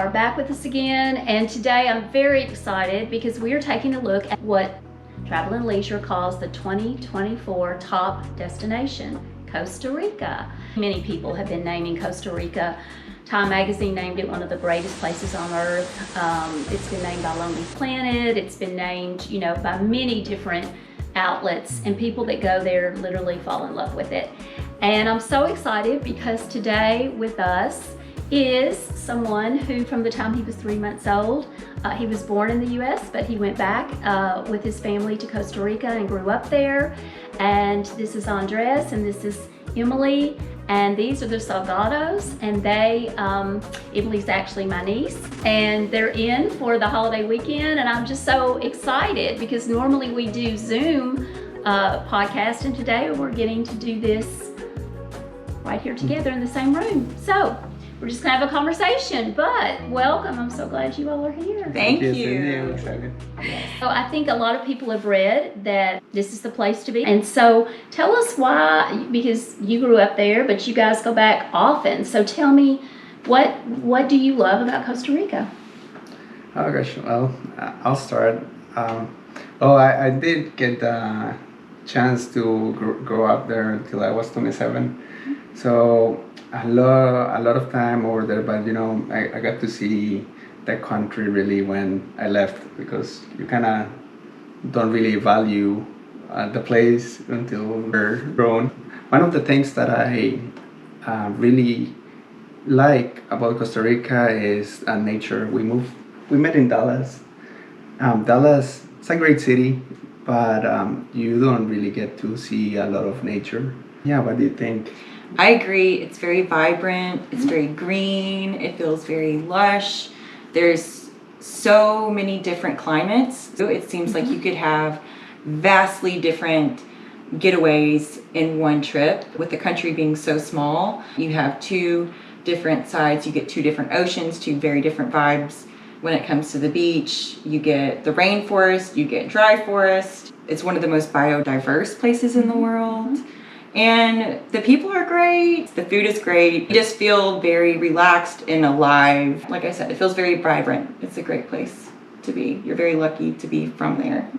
are back with us again, and today I'm very excited because we are taking a look at what Travel and Leisure calls the 2024 top destination, Costa Rica. Many people have been naming Costa Rica. Time magazine named it one of the greatest places on earth. It's been named by Lonely Planet. It's been named, by many different outlets, and people that go there literally fall in love with it. And I'm so excited because today with us is someone who, from the time he was 3 months old, he was born in the US, but he went back with his family to Costa Rica and grew up there. And this is Andres, and this is Emily, and these are the Salgados, and Emily's actually my niece, and they're in for the holiday weekend, and I'm just so excited because normally we do Zoom podcast, and today we're getting to do this right here together in the same room. So we're just gonna have a conversation, but welcome. I'm so glad you all are here. Thank you. I'm excited. So I think a lot of people have read that this is the place to be. And so tell us why, because you grew up there, but you guys go back often. So tell me, what do you love about Costa Rica? Oh gosh, well, I'll start. I did get the chance to grow up there until I was 27. So a lot of time over there, but I got to see the country really when I left, because you kind of don't really value the place until you're grown. One of the things that I really like about Costa Rica is nature. We met in Dallas. Dallas, it's a great city, but you don't really get to see a lot of nature. Yeah, what do you think? I agree. It's very vibrant. It's very green. It feels very lush. There's so many different climates. So it seems like you could have vastly different getaways in one trip. With the country being so small, you have two different sides. You get two different oceans, two very different vibes. When it comes to the beach, you get the rainforest, you get dry forest. It's one of the most biodiverse places in the world. And the people are great, the food is great. You just feel very relaxed and alive. Like I said, it feels very vibrant. It's a great place to be. You're very lucky to be from there.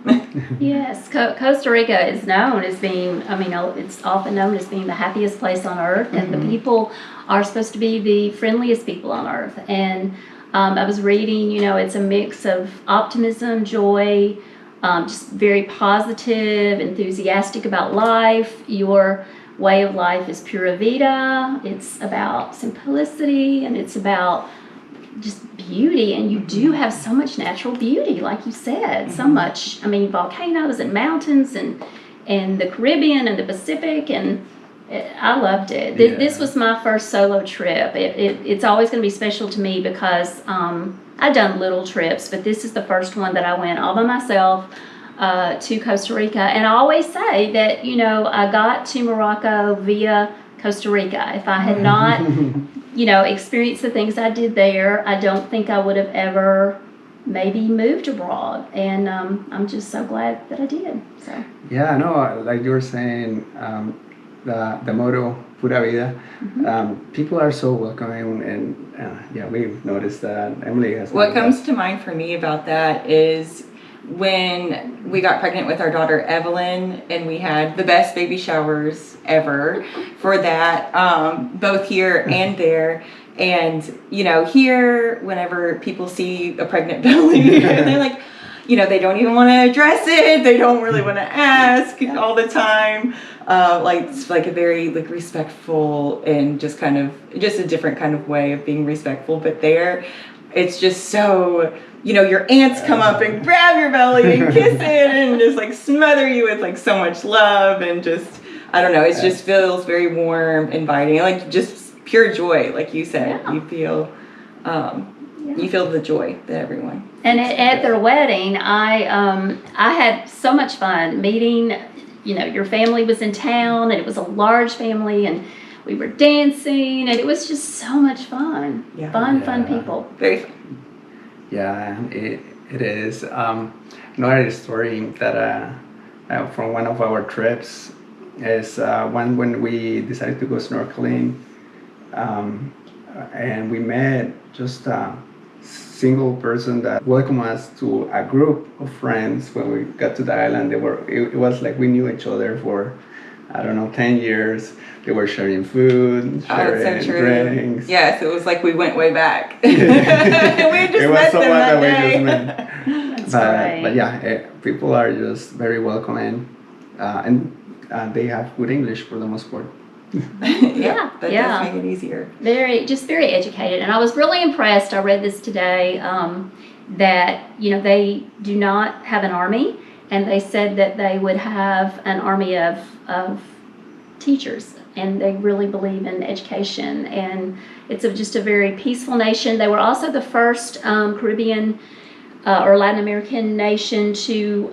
Yes, Costa Rica is known as being, it's often known as being the happiest place on earth, and the people are supposed to be the friendliest people on earth. And I was reading, it's a mix of optimism, joy, just very positive, enthusiastic about life. Your way of life is Pura Vida. It's about simplicity, and it's about just beauty. And you do have so much natural beauty, like you said, so much. Volcanoes and mountains and the Caribbean and the Pacific, and I loved it. Yeah. This was my first solo trip. It's always going to be special to me because I've done little trips, but this is the first one that I went all by myself to Costa Rica. And I always say that, I got to Morocco via Costa Rica. If I had not, experienced the things I did there, I don't think I would have ever maybe moved abroad. And I'm just so glad that I did. So. Yeah, no, like you were saying, the motto, Pura Vida, people are so welcoming, and we've noticed that. Emily has. What comes to mind for me about that is when we got pregnant with our daughter Evelyn, and we had the best baby showers ever for that, both here and there. And here, whenever people see a pregnant belly, they're like, they don't even want to address it. They don't really want to ask all the time. It's like a very respectful and just a different kind of way of being respectful. But there, it's just so, your aunts come up and grab your belly and kiss it and just smother you with so much love, and just, I don't know, it just feels very warm, inviting, just pure joy, like you said. Yeah. You feel the joy that everyone. And at their wedding, I had so much fun meeting. Your family was in town, and it was a large family, and we were dancing, and it was just so much fun. Yeah. Fun people. Very fun. Yeah, it is. Another story that from one of our trips is when we decided to go snorkeling, and we met just single person that welcomed us to a group of friends when we got to the island. It was like we knew each other for, I don't know, 10 years. They were sharing food, sharing drinks. Yes, it was like we went way back. We just met them that day. We just met. That's right. But yeah, people are just very welcoming, and they have good English for the most part. That does make it easier. Very educated, and I was really impressed. I read this today that they do not have an army, and they said that they would have an army of teachers, and they really believe in education, and it's just a very peaceful nation. They were also the first Caribbean or Latin American nation to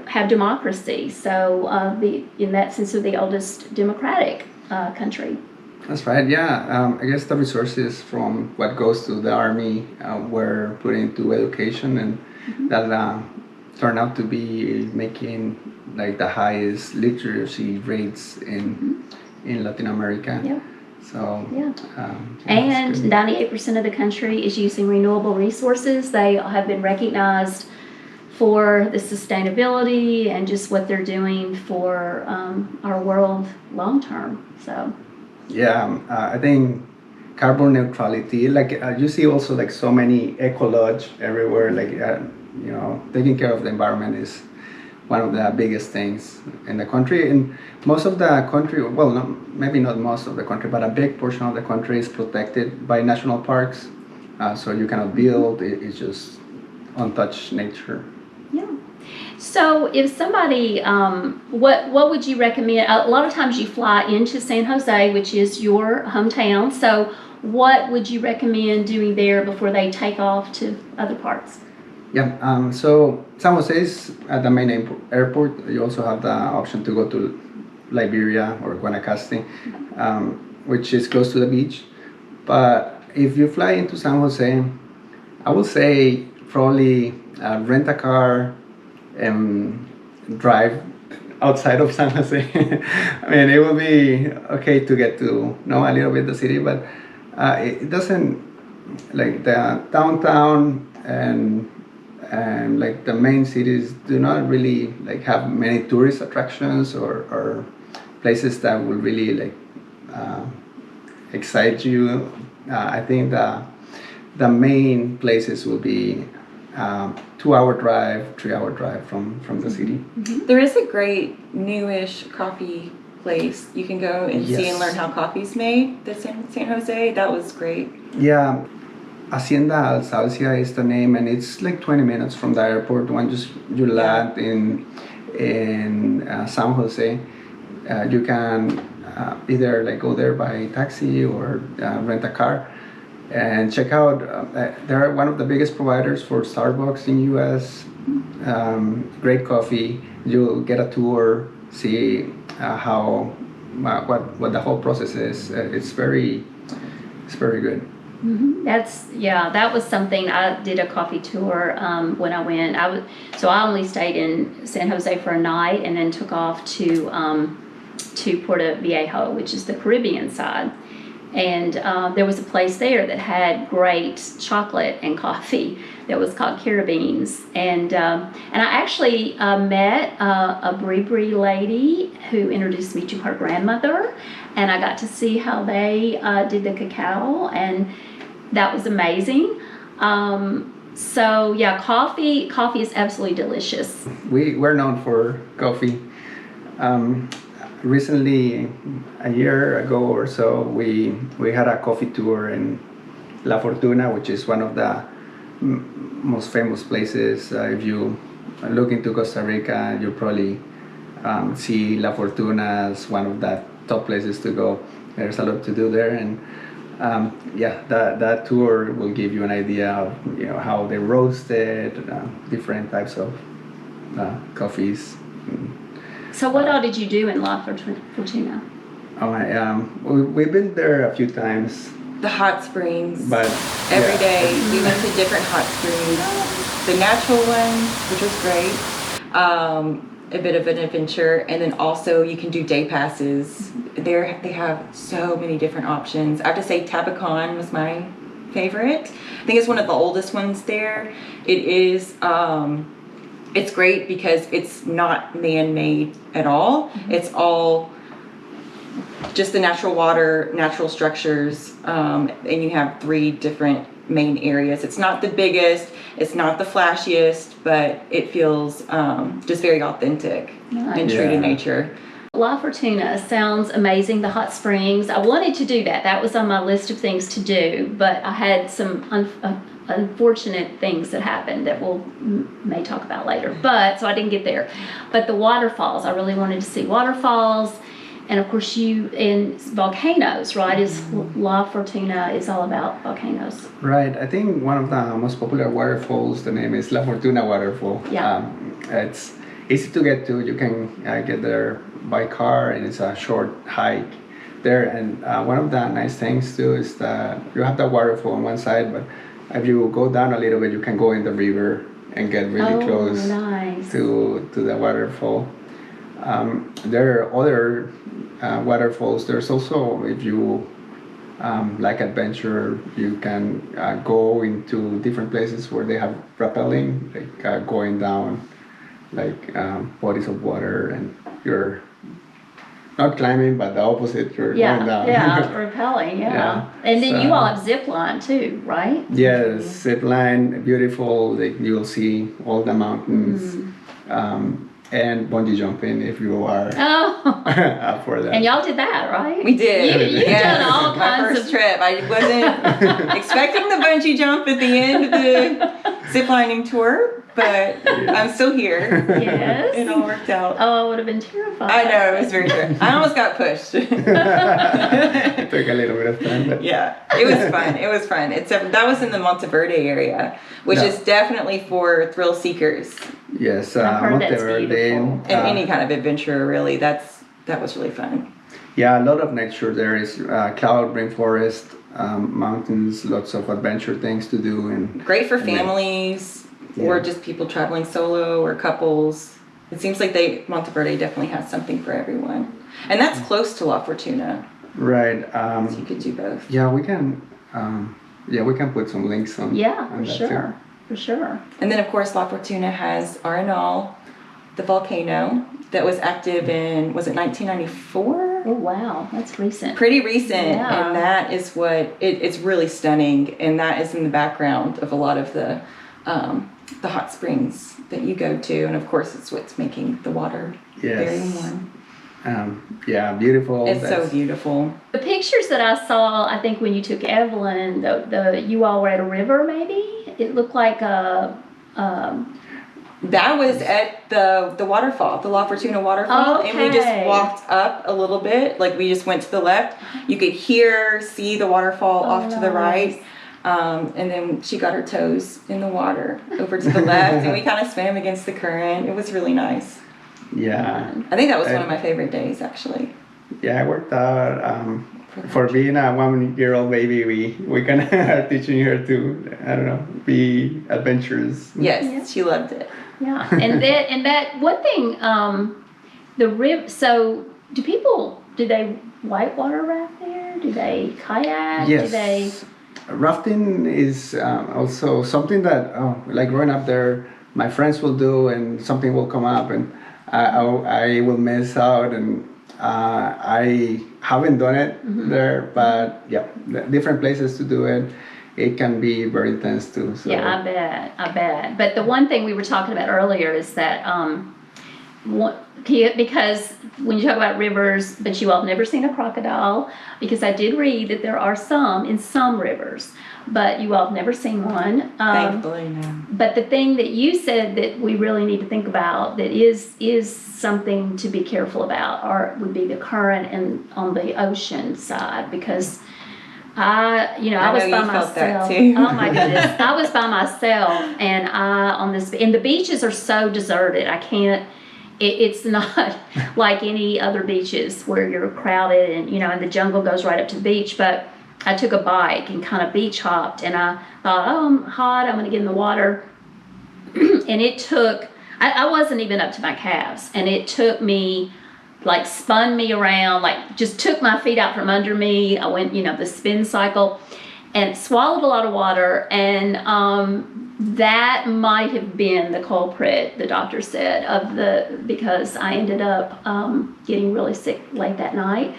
have democracy. So in that sense, of the oldest democratic country. That's right. Yeah, I guess the resources from what goes to the army were put into education, and that turned out to be making like the highest literacy rates in Latin America. Yeah. So and 98% of the country is using renewable resources. They have been recognized for the sustainability and just what they're doing for our world long term. So I think carbon neutrality, like you see also like so many eco lodge everywhere, like taking care of the environment is one of the biggest things in the country. And most of the country, well, maybe not most of the country, but a big portion of the country is protected by national parks. So you cannot build, it's just untouched nature. Yeah. So if somebody, what would you recommend? A lot of times you fly into San Jose, which is your hometown. So what would you recommend doing there before they take off to other parts? Yeah, so San Jose is at the main airport. You also have the option to go to Liberia or Guanacaste, which is close to the beach. But if you fly into San Jose, I would say probably rent a car and drive outside of San Jose. I mean, it will be okay to get to know a little bit the city, but it doesn't, like the downtown and like the main cities do not really like have many tourist attractions or places that will really like excite you. I think the main places will be 2-hour drive, 3-hour drive from the city. There is a great newish coffee place you can go and see and learn how coffee's made. That's in San Jose. That was great. Yeah. Hacienda Alsacia is the name, and it's like 20 minutes from the airport. Once you land in San Jose, you can either like go there by taxi or rent a car and check out. They're one of the biggest providers for Starbucks in U.S. Great coffee. You'll get a tour, see how what the whole process is. It's very good. That was something. I did a coffee tour when I went. I only stayed in San Jose for a night and then took off to Puerto Viejo, which is the Caribbean side. And there was a place there that had great chocolate and coffee that was called Caribeans. And I actually met a brie lady who introduced me to her grandmother, and I got to see how they did the cacao, and that was amazing. Coffee is absolutely delicious. We're known for coffee. Recently, a year ago or so, we had a coffee tour in La Fortuna, which is one of the most famous places. If you look into Costa Rica, you'll probably see La Fortuna as one of the top places to go. There's a lot to do there, and that tour will give you an idea of how they roasted different types of coffees. So what all did you do in La Fortuna? We've been there a few times. The hot springs. But every day we went to different hot springs. The natural ones, which was great. A bit of an adventure, and then also you can do day passes. They have so many different options. I have to say Tabacon was my favorite. I think it's one of the oldest ones there. It is, it's great because it's not man-made at all. It's all just the natural water, natural structures, and you have 3 different main areas. It's not the biggest, it's not the flashiest, but it feels just very authentic and true to nature. La Fortuna sounds amazing, the hot springs. I wanted to do that. That was on my list of things to do, but I had some unfortunate things that happened that we'll may talk about later. But so I didn't get there. But the waterfalls, I really wanted to see waterfalls. And of course you in volcanoes, right? Is La Fortuna is all about volcanoes. Right. I think one of the most popular waterfalls, the name is La Fortuna Waterfall. Yeah. It's easy to get to. You can get there by car, and it's a short hike there. And one of the nice things too is that you have the waterfall on one side, but if you go down a little bit, you can go in the river and get really close to the waterfall. There are other waterfalls. There's also, if you like adventure, you can go into different places where they have rappelling, like going down like bodies of water, and you're not climbing, but the opposite, you're going down. Yeah, rappelling, yeah. And then you all have zipline too, right? Yes, zipline, beautiful. Like you'll see all the mountains. And bungee jumping if you are up for that. And y'all did that, right? We did. You've done all kinds my first trip. I wasn't expecting the bungee jump at the end of the ziplining tour, but I'm still here. Yes. It all worked out. Oh, I would have been terrified. I know, it was very good. I almost got pushed. It took a little bit of time, but yeah, it was fun. It was fun. That was in the Monteverde area, which is definitely for thrill seekers. Yes, I've heard that's Monteverde. beautiful. And any kind of adventure, really. That was really fun. Yeah, a lot of nature there is cloud rainforest, mountains, lots of adventure things to do, and great for families or just people traveling solo or couples. It seems like Monteverde definitely has something for everyone, and that's close to La Fortuna. Right. So you could do both. Yeah, we can. We can put some links on. Yeah, on for that sure. too. For sure. And then of course La Fortuna has Arenal, the volcano that was active in, was it 1994? Oh wow, that's recent. Pretty recent, Yeah. and that is what it's really stunning, and that is in the background of a lot of the hot springs that you go to, and of course it's what's making the water very warm. Beautiful. It's so beautiful. The pictures that I saw, I think when you took Evelyn, you all were at a river maybe? It looked like a that was at the waterfall, the La Fortuna waterfall, and we just walked up a little bit, like we just went to the left. You could see the waterfall off to the right, and then she got her toes in the water over to the left, and we kind of swam against the current. It was really nice. Yeah. I think that was one of my favorite days, actually. Yeah, I worked out. For being a 1-year-old baby, we kind of are teaching her to, I don't know, be adventurous. Yes, she loved it. Yeah, and that one thing, the river. So, do they whitewater raft there? Do they kayak? Yes. Do they? Rafting is also something that, like growing up there, my friends will do, and something will come up, and I will miss out, and I haven't done it there, but different places to do it. It can be very intense too. So. Yeah, I bet. But the one thing we were talking about earlier is that because when you talk about rivers, but you all have never seen a crocodile, because I did read that there are some in some rivers, but you all have never seen one. Thankfully, no. But the thing that you said that we really need to think about that is something to be careful about would be the current and on the ocean side, because I was by myself. That too. Oh my goodness, I was by myself, and and the beaches are so deserted. I can't. It's not like any other beaches where you're crowded and and the jungle goes right up to the beach. But I took a bike and kind of beach hopped, and I thought, I'm hot, I'm going to get in the water, and it took. I wasn't even up to my calves, and it took me. Like spun me around, like just took my feet out from under me. I went, the spin cycle. and swallowed a lot of water, and that might have been the culprit, the doctor said, because I ended up getting really sick late that night.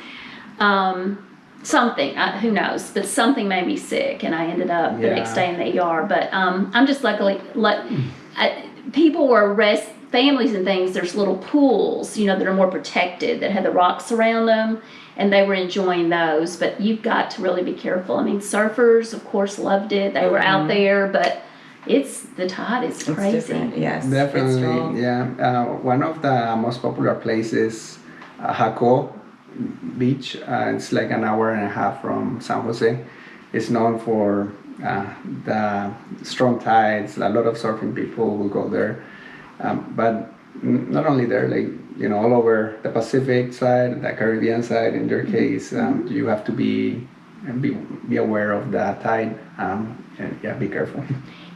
Something, who knows, but something made me sick, and I ended up the next day in the ER. But I'm just luckily, people were families and things, there's little pools, you know, that are more protected, that had the rocks around them, and they were enjoying those. But you've got to really be careful. I mean, surfers, of course, loved it. They were out there, but the tide is crazy. It's different. Yes, Definitely, yeah. One of the most popular places, Jaco Beach, it's like an hour and a half from San Jose. It's known for the strong tides. A lot of surfing people will go there. But not only there, like, you know, all over the Pacific side, the Caribbean side, in their case, you have to be aware of the tide, and be careful.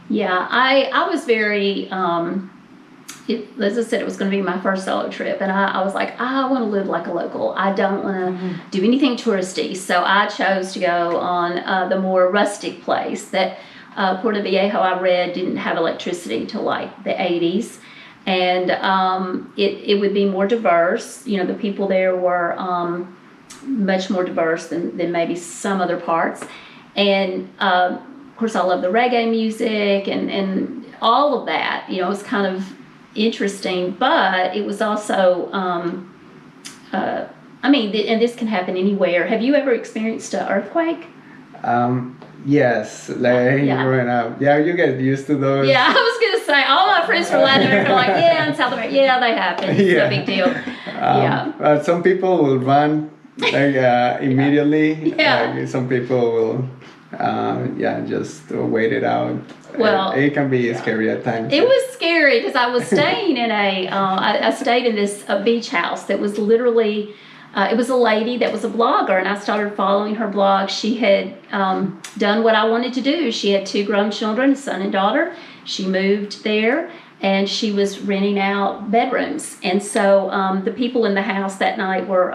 Yeah, I was very, as I said, it was going to be my first solo trip, and I was like, I want to live like a local. I don't want to do anything touristy. So I chose to go on the more rustic place that Puerto Viejo, I read, didn't have electricity till like the 80s. And it would be more diverse. You know, the people there were much more diverse than maybe some other parts. And of course, I love the reggae music and all of that. You know, it was kind of interesting, but it was also, I mean, and this can happen anywhere. Have you ever experienced an earthquake? Yes, like growing up. Yeah, you get used to those. Yeah, I was gonna say, all my friends from Latin America are like, yeah, in South America, yeah, they happen. It's no big deal. But some people will run like immediately. Yeah. Some people will, just wait it out. Well, it can be scary at times. It was scary because I was staying in I stayed in this beach house that was literally. It was a lady that was a blogger, and I started following her blog. She had done what I wanted to do. She had 2 grown children, a son and daughter. She moved there, and she was renting out bedrooms. And so the people in the house that night were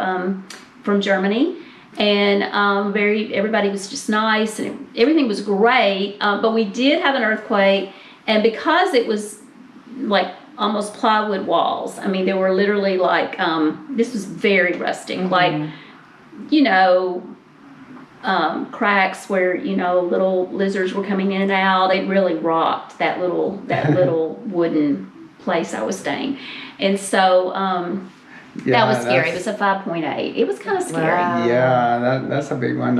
from Germany, and everybody was just nice, and everything was great. But we did have an earthquake, and because it was like almost plywood walls. I mean, they were literally like, this was very rustic, like, you know, cracks where, you know, little lizards were coming in and out. It really rocked that little wooden place I was staying. And so, that was scary. It was a 5.8. It was kind of scary. Wow. Yeah, that's a big one.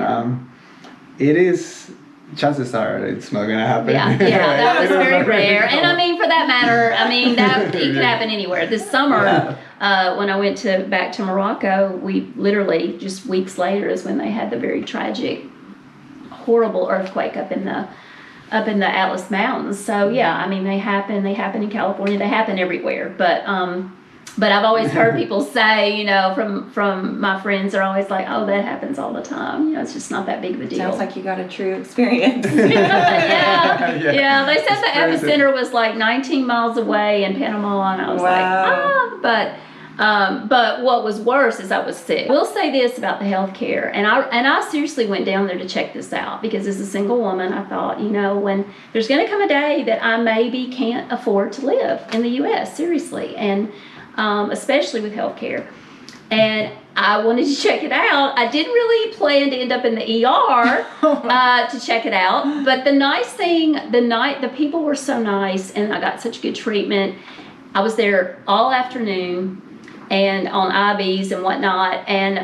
It is. Chances are it's not gonna happen. Yeah, that was very rare. And I mean, for that matter, I mean, that it could happen anywhere. This summer, when I went back to Morocco, we literally just weeks later is when they had the very tragic, horrible earthquake up in the Atlas Mountains. So yeah, I mean, they happen in California. They happen everywhere. But I've always heard people say, you know, from my friends, are always like, oh, that happens all the time. You know, it's just not that big of a deal. Sounds like you got a true experience. Yeah. They said the epicenter was like 19 miles away in Panama, and I was like, but what was worse is I was sick. We'll say this about the healthcare, and I seriously went down there to check this out, because as a single woman, I thought, you know, when there's going to come a day that I maybe can't afford to live in the U.S. seriously, and especially with healthcare. And I wanted to check it out. I didn't really plan to end up in the ER to check it out. But the nice thing, the people were so nice, and I got such good treatment. I was there all afternoon and on IVs and whatnot. And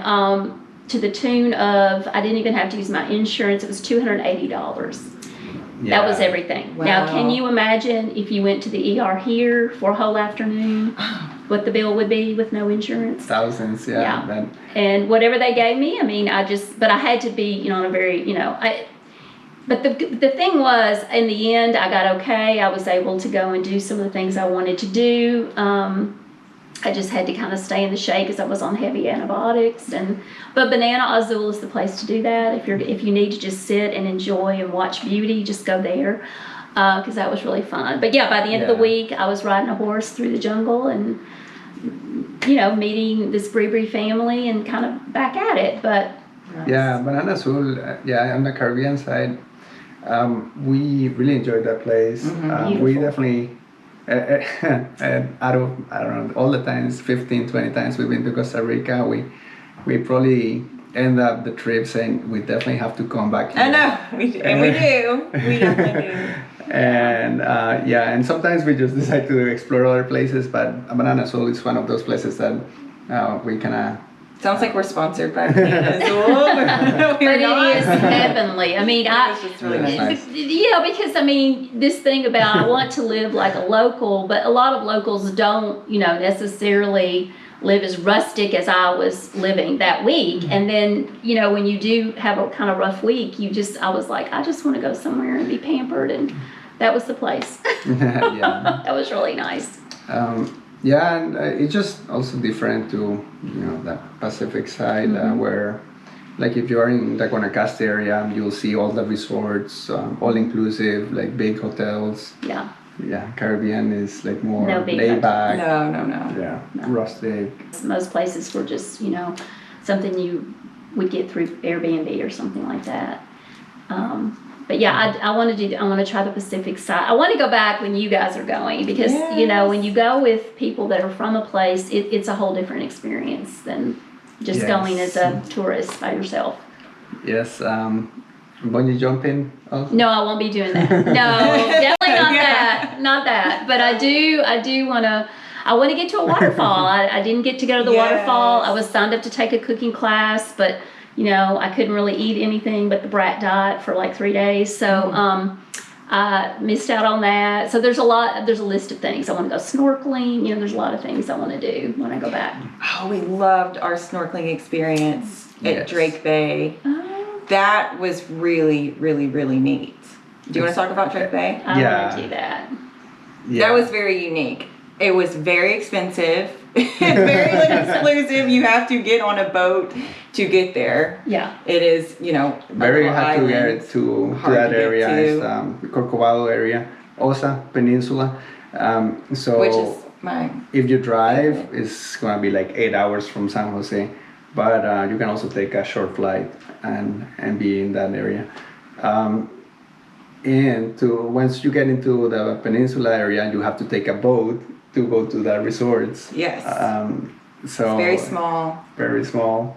to the tune of, I didn't even have to use my insurance. It was $280. That was everything. Wow. Now, can you imagine if you went to the ER here for a whole afternoon, what the bill would be with no insurance? Thousands, And whatever they gave me, I mean, but I had to be, you know, on a very, you know, but the thing was, in the end, I got okay. I was able to go and do some of the things I wanted to do. I just had to kind of stay in the shade because I was on heavy antibiotics. But Banana Azul is the place to do that. If you need to just sit and enjoy and watch beauty, just go there, because that was really fun. But yeah, by the end of the week, I was riding a horse through the jungle and, you know, meeting this Bri family and kind of back at it. But yeah, Banana Azul, on the Caribbean side, We really enjoyed that place. We Beautiful. definitely, out of, I don't know, all the times, 15, 20 times we've been to Costa Rica, we probably end up the trip saying we definitely have to come back here. I know, we do. We definitely do. And and sometimes we just decide to explore other places, but Banana Soul is one of those places that we kind of. Sounds like we're sponsored by Banana Soul. But it is heavenly. I mean, It's just really nice. yeah, because I mean, this thing about I want to live like a local, but a lot of locals don't, necessarily live as rustic as I was living that week. And then, when you do have a kind of rough week, I was like, I just want to go somewhere and be pampered. And that was the place. Yeah. That was really nice. And it's just also different to the Pacific side where, like, if you are in the Guanacaste area, you'll see all the resorts, all inclusive, like big hotels. Yeah. Yeah, Caribbean is like more No big laid back. No. Yeah, rustic. Most places were just, something you would get through Airbnb or something like that. But yeah, I want to try the Pacific side. I want to go back when you guys are going because, when you go with people that are from a place, it's a whole different experience than just going as a tourist by yourself. Yes, bungee jumping also? No, I won't be doing that. No, definitely not that. But I do want to. I want to get to a waterfall. I didn't get to go to the waterfall. I was signed up to take a cooking class, but I couldn't really eat anything but the brat diet for like 3 days. So I missed out on that. So there's a list of things. I want to go snorkeling. There's a lot of things I want to do when I go back. Oh, we loved our snorkeling experience at Yes. Drake Bay. That was really, really, really neat. Do you want to talk about Drake Bay? I Yeah. want to do that. Yeah. That was very unique. It was very expensive. It's very exclusive. You have to get on a boat to get there. Yeah. It is, very a hard to island. get to Hard that to get area. to. It's Corcovado area, Osa Peninsula. So Which is my if you drive, it's gonna be like 8 hours from San Jose, but you can also take a short flight and be in that area. And once you get into the peninsula area, you have to take a boat to go to the resorts. Yes. So It's very small. very small,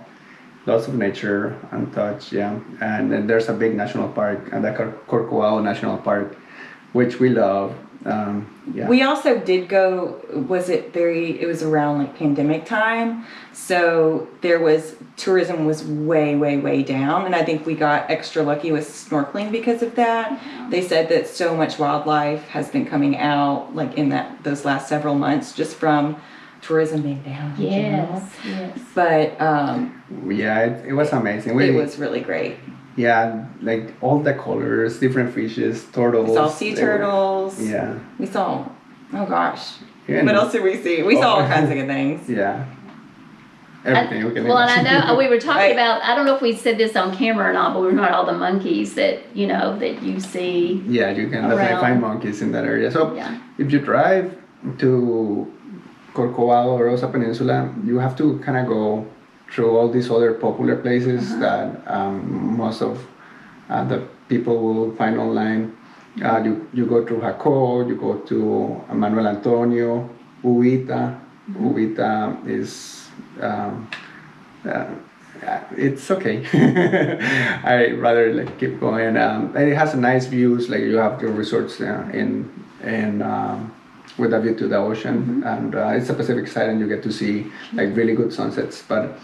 lots of nature, untouched, yeah. And then there's a big national park, the Corcovado National Park, which we love. Yeah. We also did go, it was around like pandemic time. So tourism was way, way, way down. And I think we got extra lucky with snorkeling because of that. They said that so much wildlife has been coming out like in those last several months just from tourism being down in general. Yes. But Yeah, it was amazing. it was really great. Yeah, like all the colors, different fishes, turtles. We saw sea turtles. Yeah. We saw, oh gosh. Yeah. What else did we see? We saw all kinds of good things. Yeah. Everything we can Well, and I know we were talking Right. about, I don't know if we said this on camera or not, but we were talking about all the monkeys that you see. Yeah, you can definitely Around. find monkeys in that area. So Yeah. if you drive to Corcovado or Rosa Peninsula, you have to kind of go through all these other popular places that most of the people will find online. You go to Jaco, you go to Manuel Antonio, Ubita. Ubita is it's okay. I rather like keep going. And it has a nice views. Like you have your resorts in with a view to the ocean, and it's a Pacific side, and you get to see like really good sunsets. But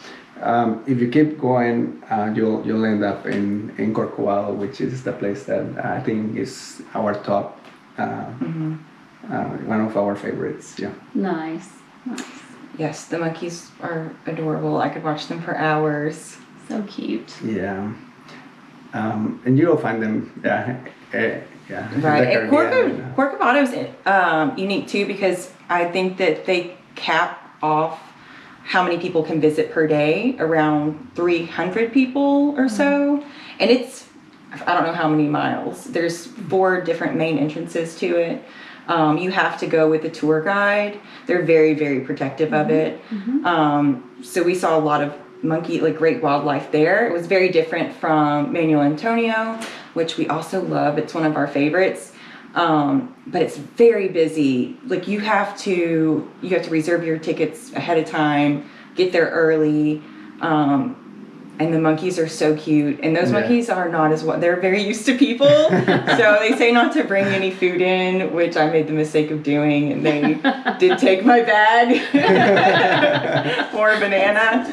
if you keep going, you'll end up in Corcovado, which is the place that I think is our top, one of our favorites. Yeah. Nice. Yes, the monkeys are adorable. I could watch them for hours. So cute. Yeah. And you'll find them. Yeah. Yeah. Right. The And Caribbean. Corcovado's unique too because I think that they cap off how many people can visit per day, around 300 people or so. And it's, I don't know how many miles. There's 4 different main entrances to it. You have to go with a tour guide. They're very, very protective of it. So we saw a lot of great wildlife there. It was very different from Manuel Antonio, which we also love. It's one of our favorites. But it's very busy. Like you have to reserve your tickets ahead of time, get there early. And the monkeys are so cute. And those monkeys are not as well. They're very used to people. So they say not to bring any food in, which I made the mistake of doing. And they did take my bag for a banana.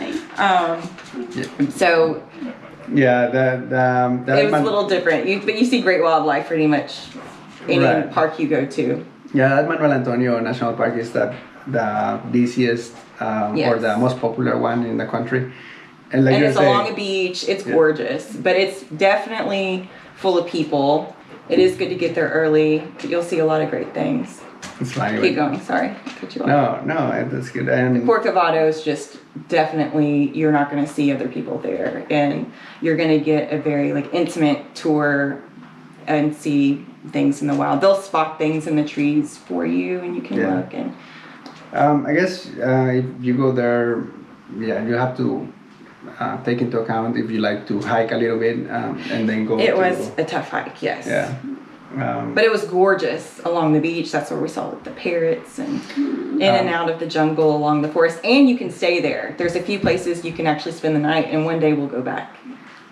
So yeah, that it was a little different. But you see great wildlife pretty much any park you go to. Yeah, that Manuel Antonio National Park is the busiest or the most popular one in the country. And it's along a beach. It's gorgeous, but it's definitely full of people. It is good to get there early. You'll see a lot of great things. It's fine. Keep going. Sorry, cut you off. No, that's good. And the Corcovado is just definitely, you're not going to see other people there, and you're going to get a very intimate tour and see things in the wild. They'll spot things in the trees for you, and you can look. And I guess if you go there, you have to take into account if you like to hike a little bit and then go. It was a tough hike, yes. Yeah. But it was gorgeous along the beach. That's where we saw the parrots and in and out of the jungle along the forest. And you can stay there. There's a few places you can actually spend the night, and one day we'll go back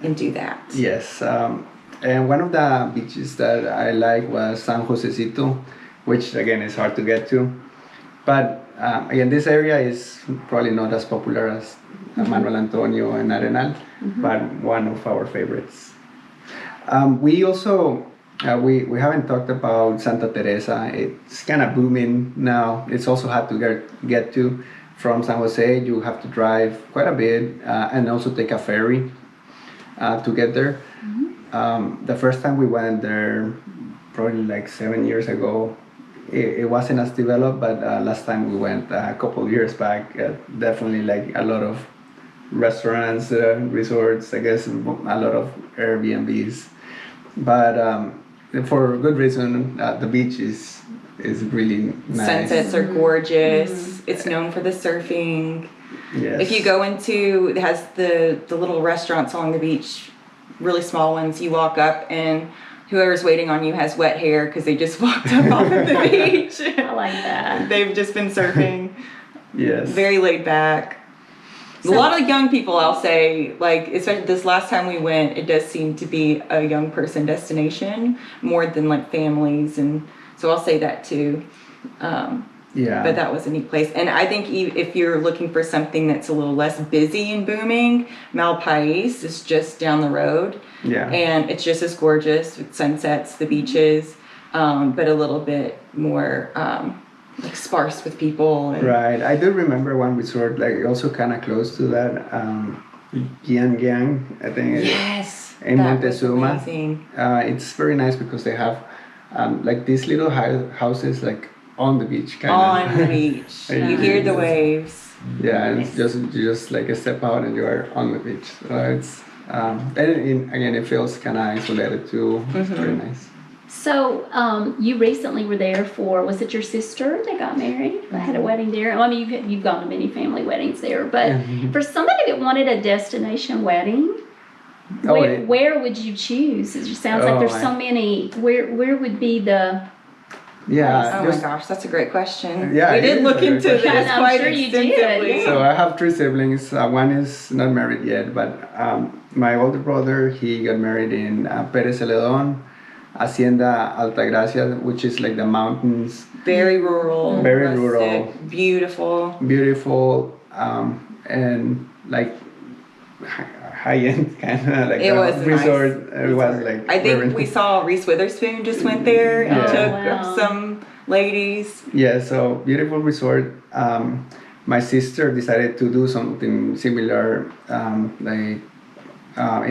and do that. Yes. And one of the beaches that I like was San Josecito, which again is hard to get to. But again, this area is probably not as popular as Manuel Antonio and Arenal, but one of our favorites. We also, we haven't talked about Santa Teresa. It's kind of booming now. It's also hard to get to. From San Jose, you have to drive quite a bit and also take a ferry to get there. The first time we went there, probably 7 years ago, it wasn't as developed, but last time we went a couple of years back, definitely a lot of restaurants, resorts, I guess a lot of Airbnbs. But for good reason, the beach is really nice. Sunsets are gorgeous. It's known for the surfing. Yes. If you go into, it has the little restaurants along the beach, really small ones. You walk up and whoever's waiting on you has wet hair because they just walked up off of the beach. I like that. They've just been surfing. Yes. Very laid back. A lot of young people, I'll say, especially this last time we went, it does seem to be a young person destination more than families, and so I'll say that too. But that was a neat place. And I think if you're looking for something that's a little less busy and booming, Malpais is just down the road. Yeah. And it's just as gorgeous with sunsets, the beaches, but a little bit more sparse with people. Right. I do remember one resort, also kind of close to that, Gian, I think. Yes. In Montezuma. Amazing. It's very nice because they have these little houses on the beach, kind of. On the beach. You hear the waves. Yeah, and it's just you just a step out and you are on the beach. So it's and again it feels kind of isolated too. It's very nice. So you recently were there for, was it your sister that got married? I had a wedding there. I mean, you've gone to many family weddings there, but for somebody that wanted a destination wedding, where would you choose? It just sounds like there's so many. Where would be the? Yeah. Oh my gosh, that's a great question. Yeah, we did look into this quite sure extensively. you did. So I have 3 siblings. One is not married yet, but my older brother, he got married in Pérez Celedón, Hacienda Altagracia, which is the mountains. Very rural. Very rustic, rural. Beautiful. Beautiful, and high-end kind of it was resort. Nice. It was I think we saw Reese Witherspoon just went there and took some ladies. Yeah, so beautiful resort. My sister decided to do something similar, in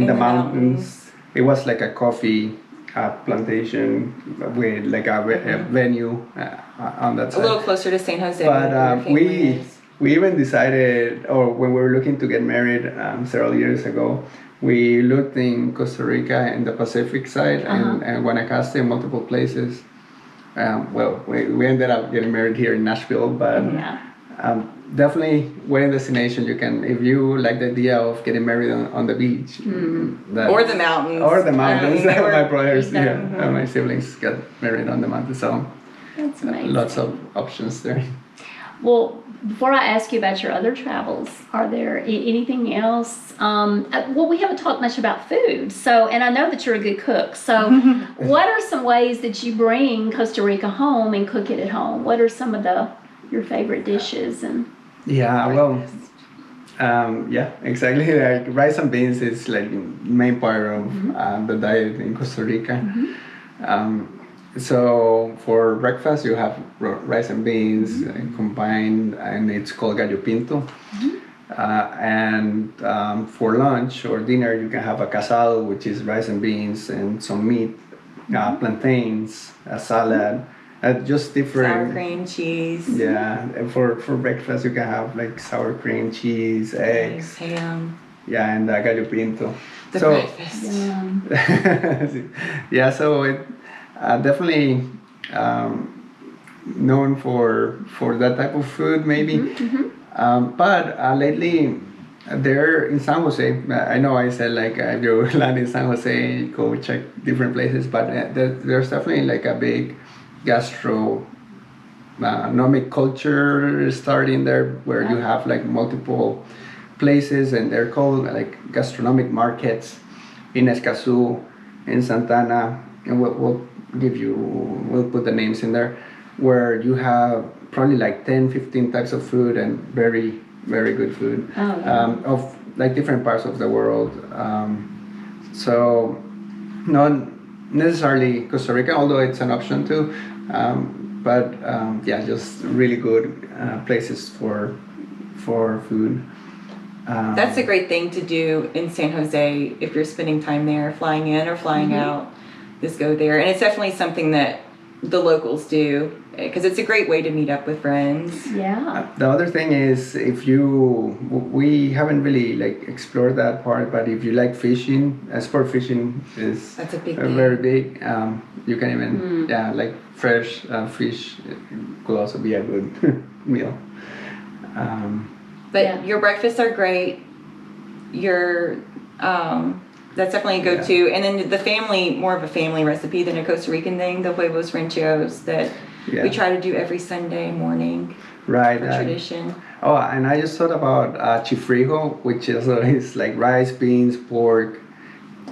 the mountains. It was a coffee plantation with a venue on that side. A little closer to San Jose. But we even decided, or when we were looking to get married several years ago, we looked in Costa Rica in the Pacific side and Guanacaste, multiple places. We ended up getting married here in Nashville, but Definitely wedding destination. You can, if you like the idea of getting married on the beach, Or the mountains. or the mountains. They were- My brothers, Exactly. and my siblings got married on the mountains. So That's amazing. lots of options there. Well, before I ask you about your other travels, are there anything else? Well, we haven't talked much about food. So, and I know that you're a good cook. So, what are some ways that you bring Costa Rica home and cook it at home? What are some of your favorite dishes? And Yeah, well, yeah, exactly. Like rice and beans is like main part of the diet in Costa Rica. So for breakfast you have rice and beans combined, and it's called gallo pinto. And for lunch or dinner you can have a casado, which is rice and beans and some meat, plantains, a salad, just different. Sour cream, cheese, Yeah, and for breakfast you can have like sour cream, cheese, eggs, ham, and gallo pinto. the So breakfast. yeah, so it definitely known for that type of food maybe. But lately there in San Jose, I know I said like if you land in San Jose, go check different places, but there's definitely like a big gastronomic culture starting there, where you have like multiple places, and they're called like gastronomic markets in Escazú, in Santana, and we'll put the names in there, where you have probably like 10-15 types of food, and very very good food of like different parts of the world. So not necessarily Costa Rica, although it's an option too. But just really good places for food. That's a great thing to do in San Jose if you're spending time there, flying in or flying out. Just go there, and it's definitely something that the locals do, because it's a great way to meet up with friends. yeah, The other thing is, we haven't really like explored that part, but if you like fishing, sport fishing is That's a big thing. very big. You can even like fresh fish could also be a good meal. But your breakfasts are great. Your that's definitely a go-to. And then the family, more of a family recipe than a Costa Rican thing, the huevos rancheros that we try to do every Sunday morning. Right. For tradition. Oh, and I just thought about chifrijo, which is like rice, beans, pork,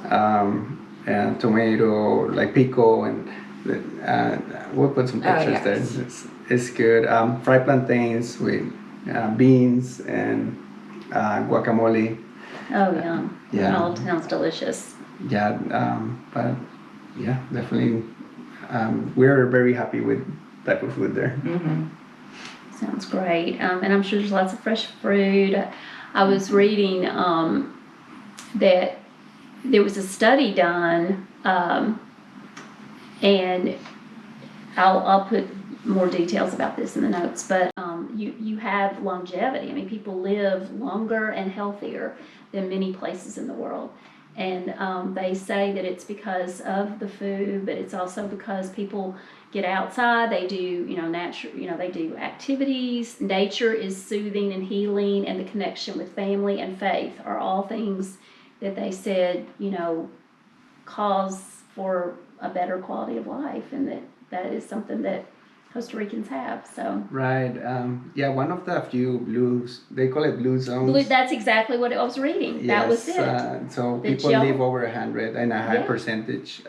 and tomato, like pico, and we'll put some pictures there. It's good. Fried plantains with beans and guacamole. oh yum. Yeah. It all sounds delicious. Yeah, but yeah, definitely. We're very happy with type of food there. Sounds great. And I'm sure there's lots of fresh fruit. I was reading that there was a study done, and I'll put more details about this in the notes, but you have longevity. I mean, people live longer and healthier than many places in the world. And they say that it's because of the food, but it's also because people get outside. They do, they do activities. Nature is soothing and healing, and the connection with family and faith are all things that they said, cause for a better quality of life, and that is something that Costa Ricans have. So Right. One of the few blues, they call it blue zones. that's exactly what I was reading. That was it. So The people gel- live over 100 and a high Yeah. percentage.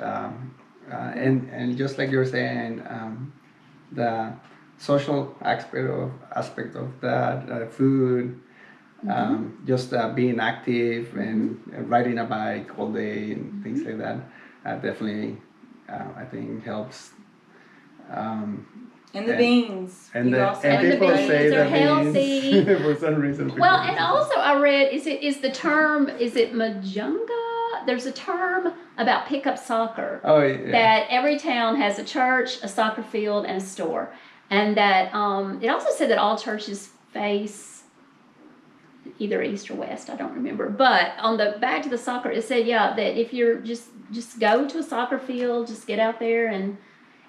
And just like you're saying, the social aspect of that, food, just being active and riding a bike all day and things like that, definitely I think helps. And the beans. And You the also and And the people beans say are the healthy. beans for some reason. Well, people and say- also I read, is it Majunga? There's a term about pickup soccer. Oh yeah. That every town has a church, a soccer field, and a store. And that it also said that all churches face either east or west, I don't remember. But on the back to the soccer, it said, that if you're just go to a soccer field, just get out there and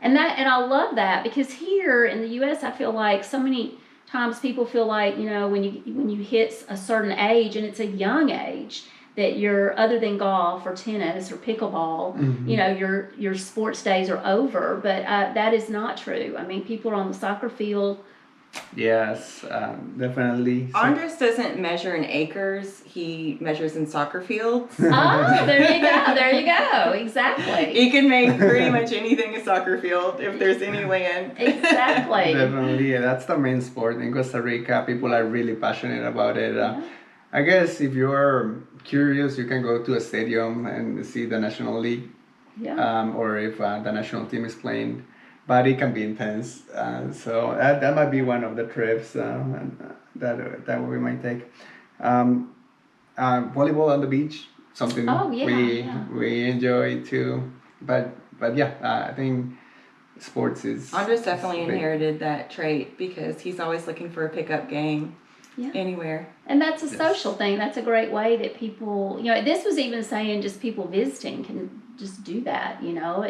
I love that, because here in the US I feel like so many times people feel like, you know, when you hit a certain age, and it's a young age, that you're, other than golf or tennis or pickleball, you know, your sports days are over. But that is not true. I mean, people are on the soccer field. Yes, definitely. Andres doesn't measure in acres, he measures in soccer fields. Oh, there you go, exactly. You can make pretty much anything a soccer field if there's any land. Exactly. Definitely, yeah, that's the main sport in Costa Rica. People are really passionate about it. I guess if you're curious, you can go to a stadium and see the National League, or if the national team is playing. But it can be intense, so that might be one of the trips that we might take. Volleyball on the beach, something we enjoy too. But yeah, I think sports is. Andres definitely inherited that trait because he's always looking for a pickup game anywhere. And that's a social thing. That's a great way that people, you know, this was even saying just people visiting can just do that, you know,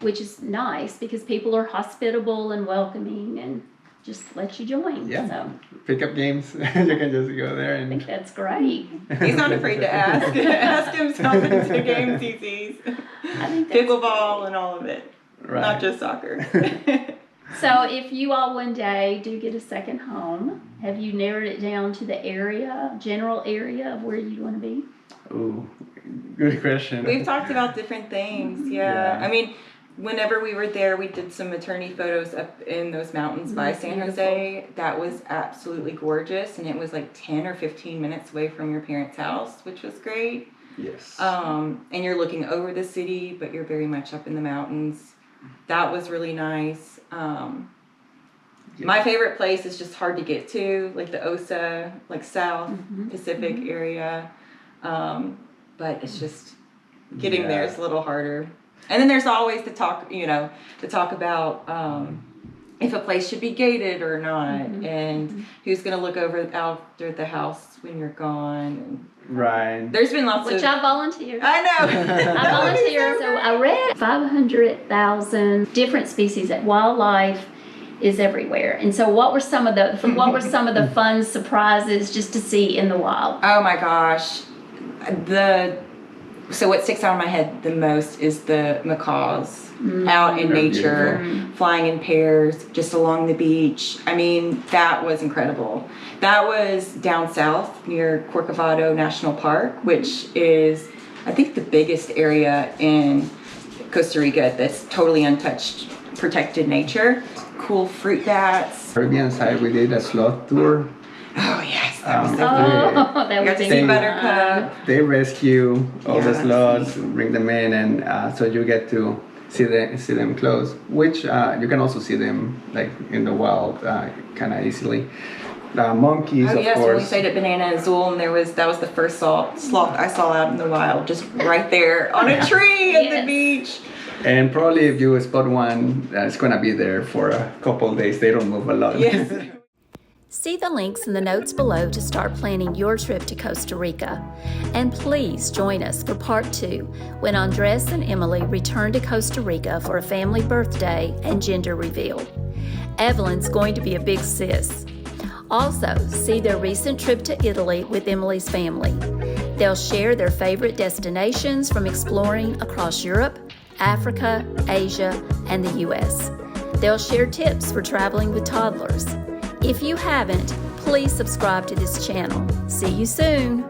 which is nice because people are hospitable and welcoming and just let you join. Yeah. So pickup games, you can just go there I and. think that's great. He's not afraid to ask. Ask him something to games he sees. I think that's Pickleball and all of it. Right. Not just soccer. So if you all one day do get a second home, have you narrowed it down to the general area of where you want to be? Ooh, good question. We've talked about different things. Yeah. I mean, whenever we were there, we did some maternity photos up in those mountains by San Jose. That was absolutely gorgeous, and it was like 10 or 15 minutes away from your parents' house, which was great. Yes. And you're looking over the city, but you're very much up in the mountains. That was really nice. My favorite place is just hard to get to, like the OSA, like South Pacific area. But it's just getting there is a little harder. And then there's always to talk about if a place should be gated or not, and who's going to look after the house when you're gone. Right. There's been lots Which I volunteered. I know. I volunteered. So I read 500,000 different species. That wildlife is everywhere. And so what were some of the fun surprises just to see in the wild? Oh my gosh. So what sticks out in my head the most is the macaws out in nature, flying in pairs, just along the beach. I mean, that was incredible. That was down south near Corcovado National Park, which is, I think, the biggest area in Costa Rica that's totally untouched, protected nature. Cool fruit bats. Caribbean side, we did a sloth tour. Oh yes, that was so that good. would To be see fun. Buttercup. They rescue all the Yes. sloths, bring them in, and so you get to see them close. Which you can also see them like in the wild, kind of easily. Monkeys, Oh of yes, when we course. stayed at Banana Azul, and that was the first sloth I saw out in the wild, just right there on a tree at the beach. And probably if you spot one, it's gonna be there for a couple of days. They don't move a lot. Yes. See the links in the notes below to start planning your trip to Costa Rica. And please join us for part 2 when Andres and Emily return to Costa Rica for a family birthday and gender reveal. Evelyn's going to be a big sis. Also, see their recent trip to Italy with Emily's family. They'll share their favorite destinations from exploring across Europe, Africa, Asia, and the US. They'll share tips for traveling with toddlers. If you haven't, please subscribe to this channel. See you soon.